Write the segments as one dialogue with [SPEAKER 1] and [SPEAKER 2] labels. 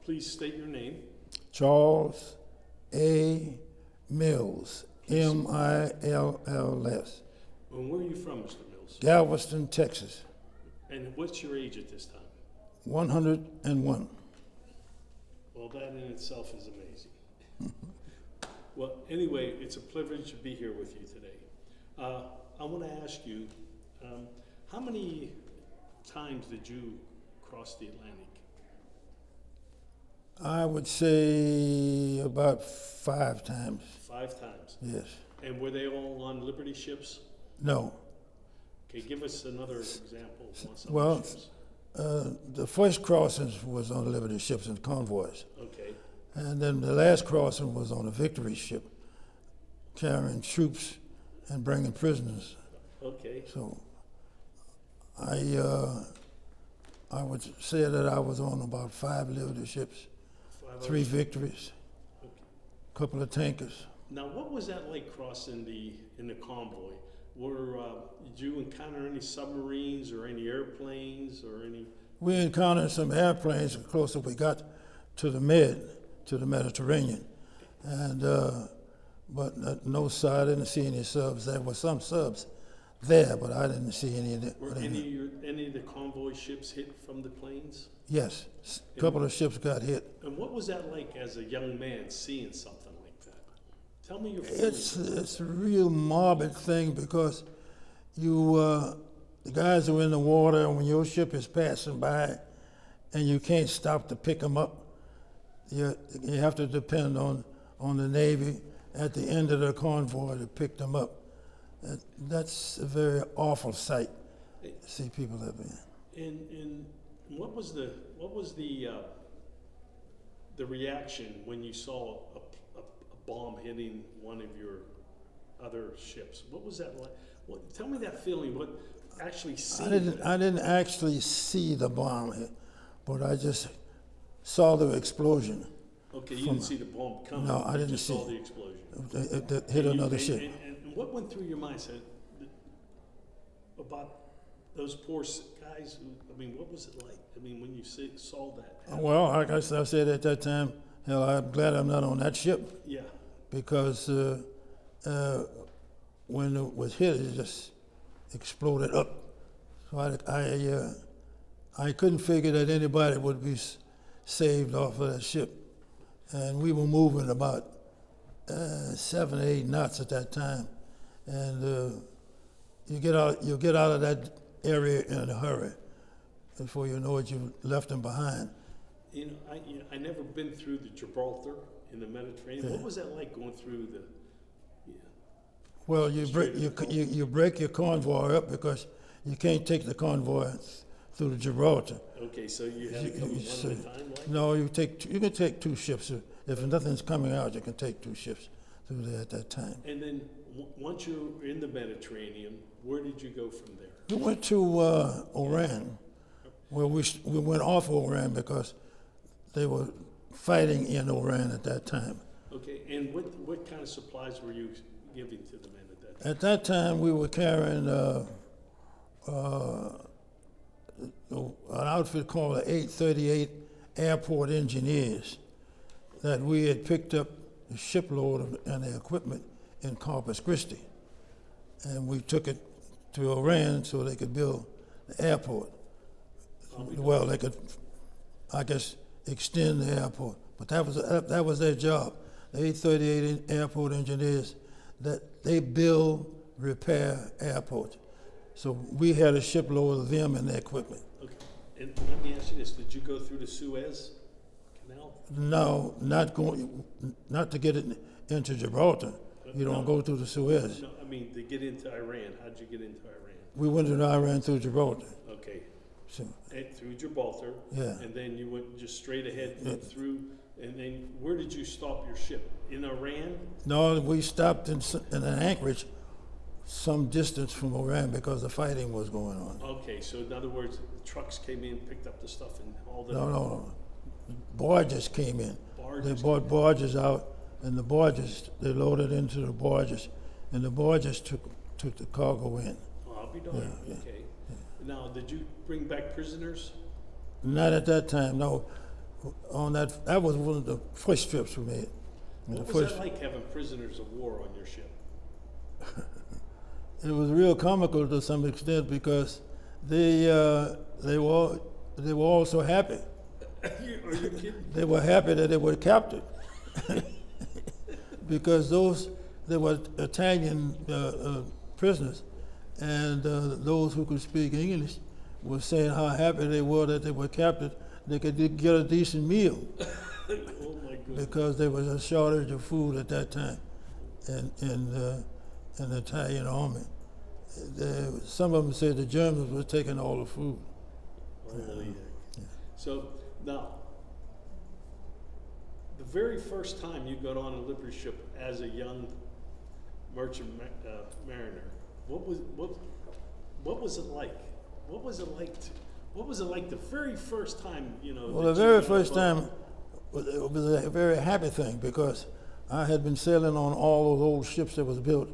[SPEAKER 1] Please state your name.
[SPEAKER 2] Charles A. Mills, M-I-L-L-S,
[SPEAKER 1] And where are you from, Mr. Mills?
[SPEAKER 2] Galveston, Texas,
[SPEAKER 1] And what's your age at this time?
[SPEAKER 2] 101.
[SPEAKER 1] Well, that in itself is amazing. Well, anyway, it's a privilege to be here with you today. I want to ask you, how many times did you cross the Atlantic?
[SPEAKER 2] I would say about 5 times,
[SPEAKER 1] 5 times.
[SPEAKER 2] yes.
[SPEAKER 1] And were they all on Liberty ships?
[SPEAKER 2] No.
[SPEAKER 1] Okay, give us another example of one
[SPEAKER 2] Well,
[SPEAKER 1] of the ships.
[SPEAKER 2] The first crossings was on Liberty ships and convoys.
[SPEAKER 1] Okay,
[SPEAKER 2] And then the last crossing was on a Victory ship, carrying troops and bringing prisoners.
[SPEAKER 1] okay.
[SPEAKER 2] So I would say that I was on about 5 Liberty ships,
[SPEAKER 1] 5
[SPEAKER 2] 3
[SPEAKER 1] hours.
[SPEAKER 2] Victories,
[SPEAKER 1] Okay.
[SPEAKER 2] a couple of tankers.
[SPEAKER 1] Now, what was that like crossing in the convoy? Did you encounter any submarines or any airplanes or any?
[SPEAKER 2] We encountered some airplanes the closer we got to the Mediterranean. And, but no, I didn't see any subs. There were some subs there, but I didn't see any of them.
[SPEAKER 1] Were any of the convoy ships hit from the planes?
[SPEAKER 2] Yes, a couple of ships got hit.
[SPEAKER 1] And what was that like as a young man seeing something like that? Tell me your feelings.
[SPEAKER 2] It's a real morbid thing because the guys are in the water, and when your ship is passing by and you can't stop to pick them up, you have to depend on the Navy at the end of the convoy to pick them up. That's a very awful sight to see people that way.
[SPEAKER 1] And what was the reaction when you saw a bomb hitting one of your other ships? What was that like? Tell me that feeling. What actually seeing it?
[SPEAKER 2] I didn't actually see the bomb hit, but I just saw the explosion.
[SPEAKER 1] Okay, you didn't see the bomb coming.
[SPEAKER 2] No, I
[SPEAKER 1] you
[SPEAKER 2] didn't
[SPEAKER 1] just
[SPEAKER 2] see
[SPEAKER 1] saw
[SPEAKER 2] it.
[SPEAKER 1] the explosion.
[SPEAKER 2] It hit another ship.
[SPEAKER 1] And what went through your mind about those poor guys? What was it like? When you saw that happen?
[SPEAKER 2] Well, like I said at that time, hell, I'm glad I'm not on that ship
[SPEAKER 1] Yeah.
[SPEAKER 2] because when it was hit, it just exploded up. So I couldn't figure that anybody would be saved off of that ship. And we were moving about 7 or 8 knots at that time. And you get out of that area in a hurry before you know it, you've left them behind.
[SPEAKER 1] I never been through the Gibraltar in the Mediterranean.
[SPEAKER 2] Yeah.
[SPEAKER 1] What was that like going through the?
[SPEAKER 2] Well, you break your convoy up because you can't take the convoy through the Gibraltar.
[SPEAKER 1] Okay, so you had to come one at a time, like?
[SPEAKER 2] No, you can take 2 ships. If nothing's coming out, you can take 2 ships through there at that time.
[SPEAKER 1] And then once you were in the Mediterranean, where did you go from there?
[SPEAKER 2] We went to Oran, where we went off Oran because they were fighting in Oran at that time.
[SPEAKER 1] Okay, and what kind of supplies were you giving to the men at that time?
[SPEAKER 2] At that time, we were carrying an outfit called the 838 Airport Engineers that we had picked up the shipload and the equipment in Corpus Christi. And we took it to Oran so they could build the airport. Well, they could, I guess, extend the airport. But that was their job. The 838 Airport Engineers, that they build, repair airports. So we had a shipload of them and their equipment.
[SPEAKER 1] Okay, and let me ask you this: did you go through the Suez Canal?
[SPEAKER 2] No, not to get it into Gibraltar. You don't go through the Suez.
[SPEAKER 1] No, to get into Iran. How'd you get into Iran?
[SPEAKER 2] We went to Iran through Gibraltar.
[SPEAKER 1] Okay,
[SPEAKER 2] So,
[SPEAKER 1] through Gibraltar.
[SPEAKER 2] Yeah.
[SPEAKER 1] And then you went just straight ahead through. And then where did you stop your ship? In Iran?
[SPEAKER 2] no, we stopped in an anchorage some distance from Oran because the fighting was going on.
[SPEAKER 1] Okay, so in other words, the trucks came in, picked up the stuff, and hauled it.
[SPEAKER 2] No. Barges came in.
[SPEAKER 1] Barges
[SPEAKER 2] They brought barges out, and the barges, they loaded into the barges, and the barges took the cargo in.
[SPEAKER 1] Oh, I'll be darned.
[SPEAKER 2] Yeah.
[SPEAKER 1] Okay. Now, did you bring back prisoners?
[SPEAKER 2] Not at that time, no. on that was one of the first trips we made. And
[SPEAKER 1] What
[SPEAKER 2] the
[SPEAKER 1] was
[SPEAKER 2] first-
[SPEAKER 1] that like having prisoners of war on your ship?
[SPEAKER 2] It was real comical to some extent because they were all so happy.
[SPEAKER 1] Are you kidding?
[SPEAKER 2] They were happy that they were captured because they were Italian prisoners, and those who could speak English were saying how happy they were that they were captured. They could get a decent meal
[SPEAKER 1] Oh my goodness.
[SPEAKER 2] because there was a shortage of food at that time in the Italian army. Some of them said the Germans were taking all the food.
[SPEAKER 1] Holy heck. So now, the very first time you got on a Liberty ship as a young merchant mariner, what was it like? What was it like the very first time, you know?
[SPEAKER 2] Well, the
[SPEAKER 1] that you
[SPEAKER 2] very
[SPEAKER 1] got
[SPEAKER 2] first
[SPEAKER 1] above?
[SPEAKER 2] time it was a very happy thing because I had been sailing on all those old ships that was built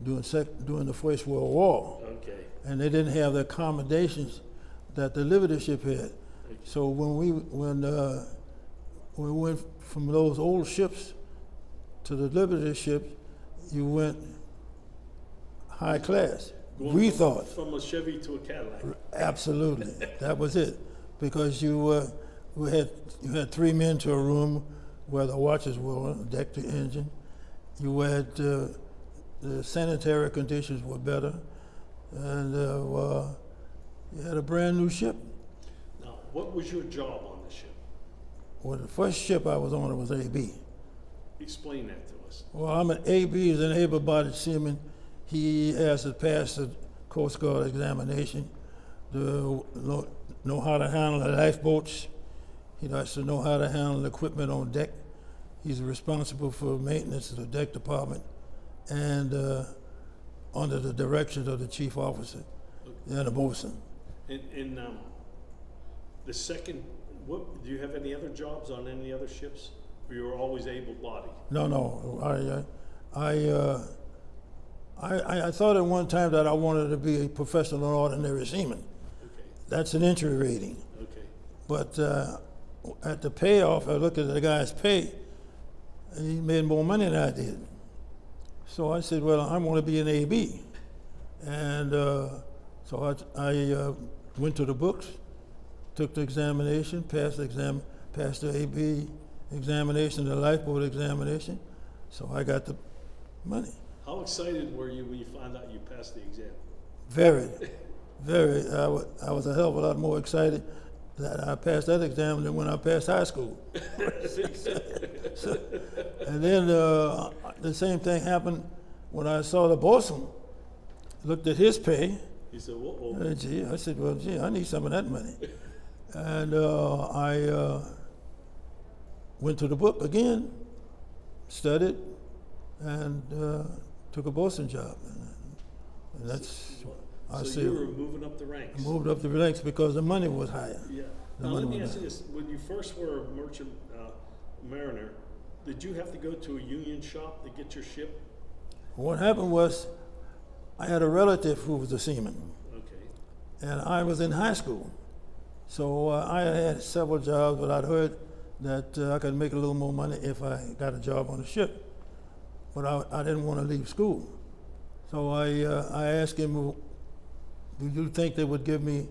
[SPEAKER 2] during the First World War,
[SPEAKER 1] Okay.
[SPEAKER 2] and they didn't have the accommodations that the Liberty ship had. So when we went from those old ships to the Liberty ships, you went high class.
[SPEAKER 1] Going
[SPEAKER 2] We
[SPEAKER 1] from-
[SPEAKER 2] thought.
[SPEAKER 1] From a Chevy to a Cadillac.
[SPEAKER 2] Absolutely, that was it, because you had 3 men to a room where the watches were on deck the engine. You had the sanitary conditions were better, and you had a brand new ship.
[SPEAKER 1] Now, what was your job on the ship?
[SPEAKER 2] Well, the first ship I was on was AB.
[SPEAKER 1] Explain that to us.
[SPEAKER 2] Well, I'm an AB is an able-bodied seaman. He has to pass the Coast Guard examination to know how to handle the lifeboats. He has to know how to handle the equipment on deck. He's responsible for maintenance of the deck department and under the direction of the chief officer and the bosun.
[SPEAKER 1] And the second, do you have any other jobs on any other ships? Or you were always able-bodied?
[SPEAKER 2] No. I thought at one time that I wanted to be a professional ordinary seaman.
[SPEAKER 1] Okay,
[SPEAKER 2] That's an entry rating.
[SPEAKER 1] okay.
[SPEAKER 2] But at the payoff, I looked at the guy's pay, and he made more money than I did. So I said, well, I want to be an AB. And so I went to the books, took the examination, passed the AB examination, the lifeboat examination. So I got the money.
[SPEAKER 1] How excited were you when you found out you passed the exam?
[SPEAKER 2] Very. I was a hell of a lot more excited that I passed that exam than when I passed high school. And then the same thing happened when I saw the bosun. Looked at his pay.
[SPEAKER 1] He said, whoa,
[SPEAKER 2] I said, well, gee, I need some of that money. And I went to the book again, studied, and took a bosun job. And that's, I
[SPEAKER 1] so
[SPEAKER 2] see.
[SPEAKER 1] you were moving up the ranks.
[SPEAKER 2] Moved up the ranks because the money was higher.
[SPEAKER 1] Yeah.
[SPEAKER 2] The
[SPEAKER 1] Now, let
[SPEAKER 2] money
[SPEAKER 1] me
[SPEAKER 2] was
[SPEAKER 1] ask you
[SPEAKER 2] higher.
[SPEAKER 1] this. When you first were a merchant mariner, did you have to go to a union shop to get your ship?
[SPEAKER 2] What happened was, I had a relative who was a seaman,
[SPEAKER 1] Okay.
[SPEAKER 2] and I was in high school. So I had several jobs, but I'd heard that I could make a little more money if I got a job on a ship. But I didn't want to leave school. So I asked him, do you think they would give me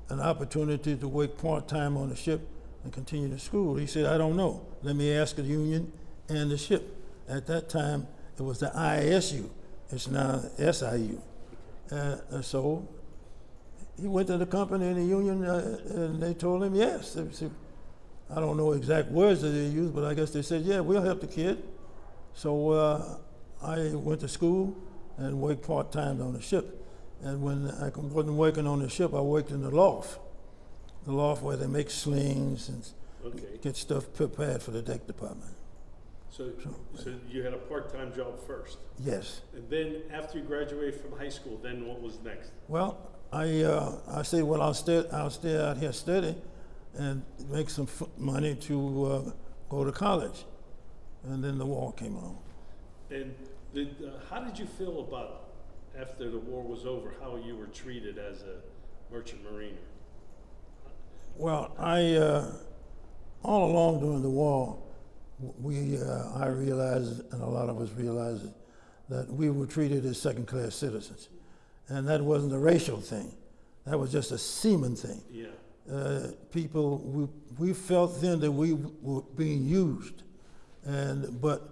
[SPEAKER 2] an opportunity to work part-time on the ship and continue the school? He said, I don't know. Let me ask the union and the ship. At that time, it was the ISU. It's now SIU. So he went to the company and the union, and they told him yes. They said, I don't know exact words that they used, but I guess they said, yeah, we'll help the kid. So I went to school and worked part-time on the ship. And when I wasn't working on the ship, I worked in the loft where they make slings and
[SPEAKER 1] Okay.
[SPEAKER 2] get stuff prepared for the deck department.
[SPEAKER 1] So you had a part-time job first.
[SPEAKER 2] Yes.
[SPEAKER 1] And then after you graduated from high school, then what was next?
[SPEAKER 2] Well, I said, well, I'll stay out here study and make some money to go to college. And then the war came along.
[SPEAKER 1] And how did you feel about, after the war was over, how you were treated as a merchant mariner?
[SPEAKER 2] Well, all along during the war, I realized, and a lot of us realized it, that we were treated as second-class citizens. And that wasn't a racial thing. That was just a seaman thing.
[SPEAKER 1] Yeah.
[SPEAKER 2] We felt then that we were being used. But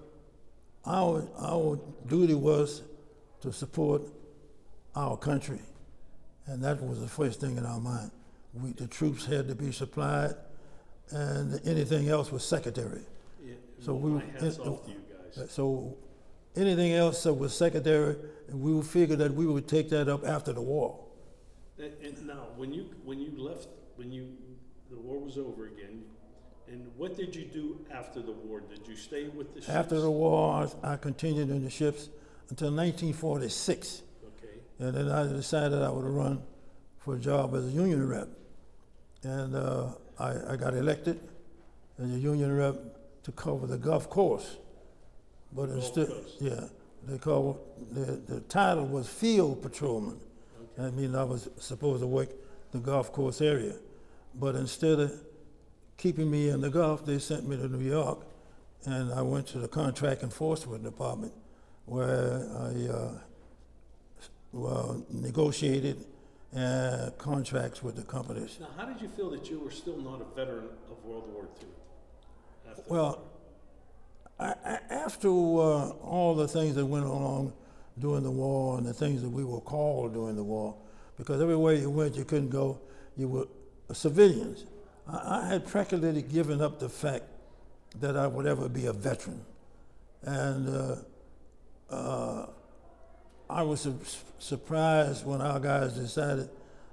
[SPEAKER 2] our duty was to support our country. And that was the first thing in our mind. The troops had to be supplied, and anything else was secondary.
[SPEAKER 1] Yeah.
[SPEAKER 2] So
[SPEAKER 1] my hat's off to you guys.
[SPEAKER 2] So anything else that was secondary, and we figured that we would take that up after the war.
[SPEAKER 1] And now, when you left, the war was over again, and what did you do after the war? Did you stay with the ships?
[SPEAKER 2] After the war, I continued in the ships until 1946.
[SPEAKER 1] Okay.
[SPEAKER 2] And then I decided I would run for a job as a union rep. And I got elected as a union rep to cover the Gulf Coast. But instead, yeah, the title was field patrolman. Okay. That means I was supposed to work the Gulf Coast area. But instead of keeping me in the Gulf, they sent me to New York, and I went to the Contract Enforcement Department, where I negotiated contracts with the companies.
[SPEAKER 1] Now, how did you feel that you were still not a veteran of World War II?
[SPEAKER 2] Well, after all the things that went along during the war and the things that we were called during the war, because everywhere you went, you couldn't go, you were civilians. I had practically given up the fact that I would ever be a veteran. And I was surprised when our guys decided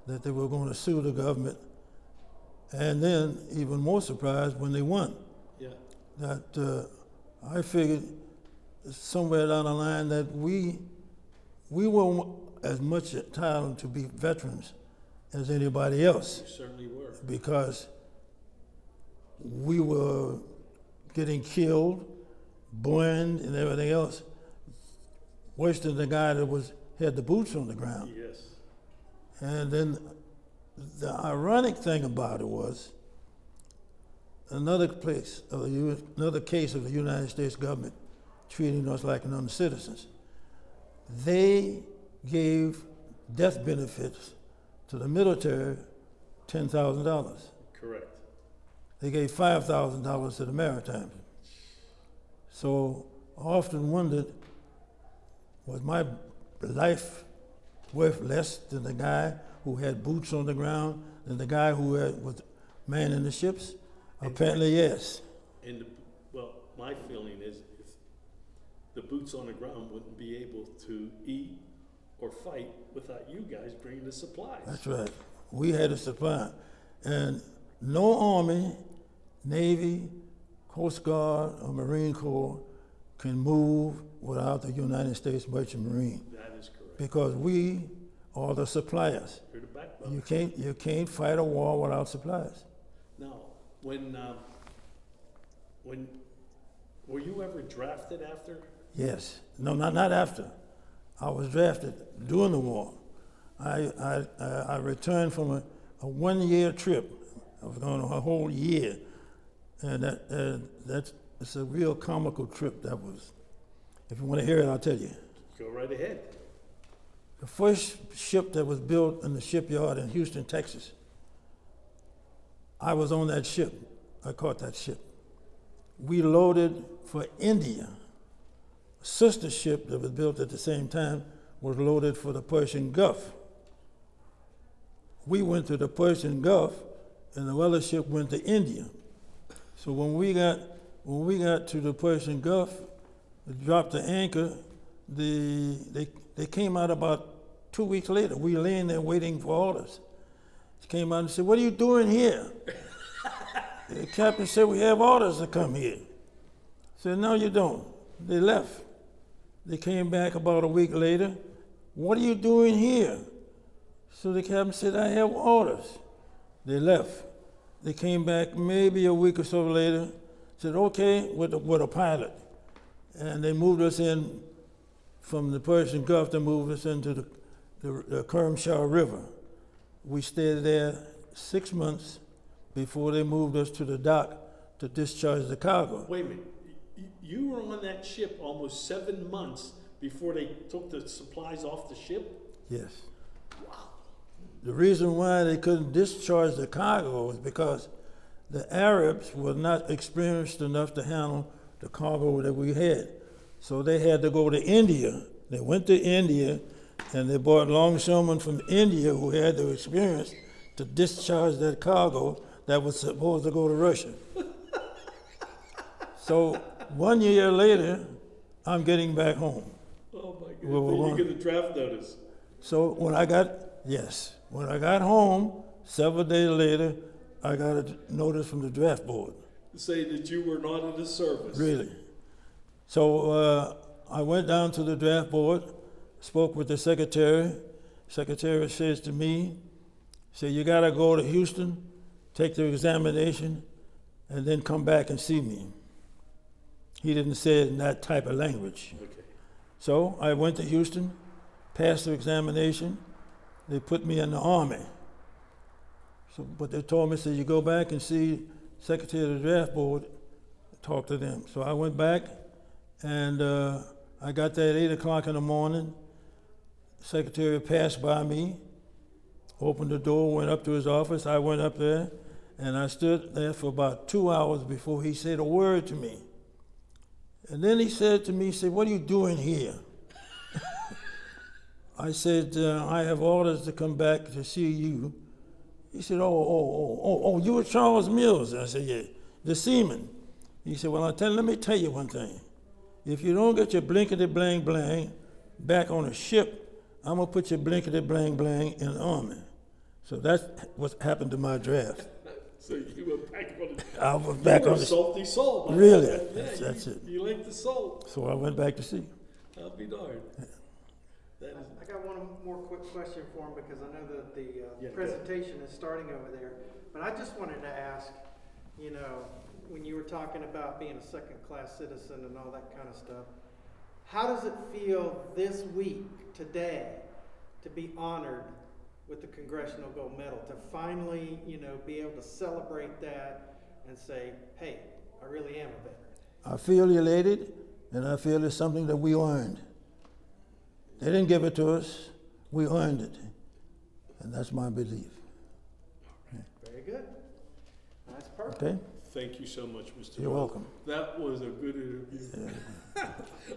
[SPEAKER 2] that they were going to sue the government, and then even more surprised when they won.
[SPEAKER 1] Yeah.
[SPEAKER 2] That I figured somewhere down the line that we were as much entitled to be veterans as anybody else.
[SPEAKER 1] You certainly were.
[SPEAKER 2] Because we were getting killed, burned, and everything else, worse than the guy that had the boots on the ground.
[SPEAKER 1] Yes.
[SPEAKER 2] And then the ironic thing about it was another case of the United States government treating us like non-citizens. They gave death benefits to the military, $10,000.
[SPEAKER 1] Correct.
[SPEAKER 2] They gave $5,000 to the maritime. So I often wondered, was my life worth less than the guy who had boots on the ground, than the guy who was manning the ships? Apparently, yes.
[SPEAKER 1] And my feeling is if the boots on the ground wouldn't be able to eat or fight without you guys bringing the supplies.
[SPEAKER 2] That's right. We had a supply. And no Army, Navy, Coast Guard, or Marine Corps can move without the United States Merchant Marine.
[SPEAKER 1] That is correct.
[SPEAKER 2] Because we are the suppliers.
[SPEAKER 1] You're the backbone.
[SPEAKER 2] You can't fight a war without supplies.
[SPEAKER 1] Now, when were you ever drafted after?
[SPEAKER 2] Yes. No, not after. I was drafted during the war. I returned from a one-year trip. I was gone a whole year, and it's a real comical trip. That was. If you want to hear it, I'll tell you.
[SPEAKER 1] Go right ahead.
[SPEAKER 2] The first ship that was built in the shipyard in Houston, Texas, I was on that ship. I caught that ship. We loaded for India. A sister ship that was built at the same time was loaded for the Persian Gulf. We went to the Persian Gulf, and the other ship went to India. So when we got to the Persian Gulf, dropped the anchor, they came out about 2 weeks later. We were laying there waiting for orders. They came out and said, "What are you doing here?" The captain said, "We have orders to come here." I said, "No, you don't." They left. They came back about a week later. "What are you doing here?" So the captain said, "I have orders." They left. They came back maybe a week or so later, said, "Okay," with a pilot. And they moved us in from the Persian Gulf, they moved us into the Kermshaw River. We stayed there 6 months before they moved us to the dock to discharge the cargo.
[SPEAKER 1] Wait a minute, you were on that ship almost 7 months before they took the supplies off the ship?
[SPEAKER 2] Yes.
[SPEAKER 1] Wow.
[SPEAKER 2] The reason why they couldn't discharge the cargo was because the Arabs were not experienced enough to handle the cargo that we had. So they had to go to India. They went to India and they brought longshoremen from India who had the experience to discharge that cargo that was supposed to go to Russia. So 1 year later, I'm getting back home.
[SPEAKER 1] Oh my goodness,
[SPEAKER 2] Well,
[SPEAKER 1] you get a draft notice.
[SPEAKER 2] So when I got home, several days later, I got a notice from the draft board.
[SPEAKER 1] To say that you were not in the service.
[SPEAKER 2] Really. So I went down to the draft board, spoke with the secretary. Secretary says to me, you gotta go to Houston, take the examination, and then come back and see me. He didn't say it in that type of language.
[SPEAKER 1] Okay.
[SPEAKER 2] So I went to Houston, passed the examination. They put me in the Army. So, but they told me, you go back and see Secretary of the Draft Board, talk to them. So I went back, and I got there at 8 o'clock in the morning. The secretary passed by me, opened the door, went up to his office. I went up there, and I stood there for about 2 hours before he said a word to me. And then he said to me, what are you doing here? I said, I have orders to come back to see you. He said, oh, you were Charles Mills? I said, yeah, the seaman. He said, well, let me tell you one thing. If you don't get your blinkety-blang-blang back on a ship, I'm going to put your blinkety-blang-blang in the Army. So that's what happened to my draft.
[SPEAKER 1] So you were back on the...
[SPEAKER 2] I was back
[SPEAKER 1] you were
[SPEAKER 2] on
[SPEAKER 1] a
[SPEAKER 2] the...
[SPEAKER 1] salty soul. man.
[SPEAKER 2] Really?
[SPEAKER 1] Yeah,
[SPEAKER 2] That's it.
[SPEAKER 1] You like the salt.
[SPEAKER 2] So I went back to sea.
[SPEAKER 1] I'll be darned. That is...
[SPEAKER 3] I got one more quick question for him because I know that the
[SPEAKER 1] Yeah, go
[SPEAKER 3] presentation is starting over there. But I just wanted to ask, when you were talking about being a second-class citizen and all that kind of stuff, how does it feel this week, today, to be honored with the Congressional Gold Medal, to finally, be able to celebrate that and say, hey, I really am a veteran?
[SPEAKER 2] I feel elated, and I feel it's something that we earned. They didn't give it to us, we earned it. And that's my belief.
[SPEAKER 3] Very good. That's perfect.
[SPEAKER 2] Okay?
[SPEAKER 1] Thank you so much, Mr.
[SPEAKER 2] You're
[SPEAKER 1] Rowe.
[SPEAKER 2] welcome.
[SPEAKER 1] That was a good interview.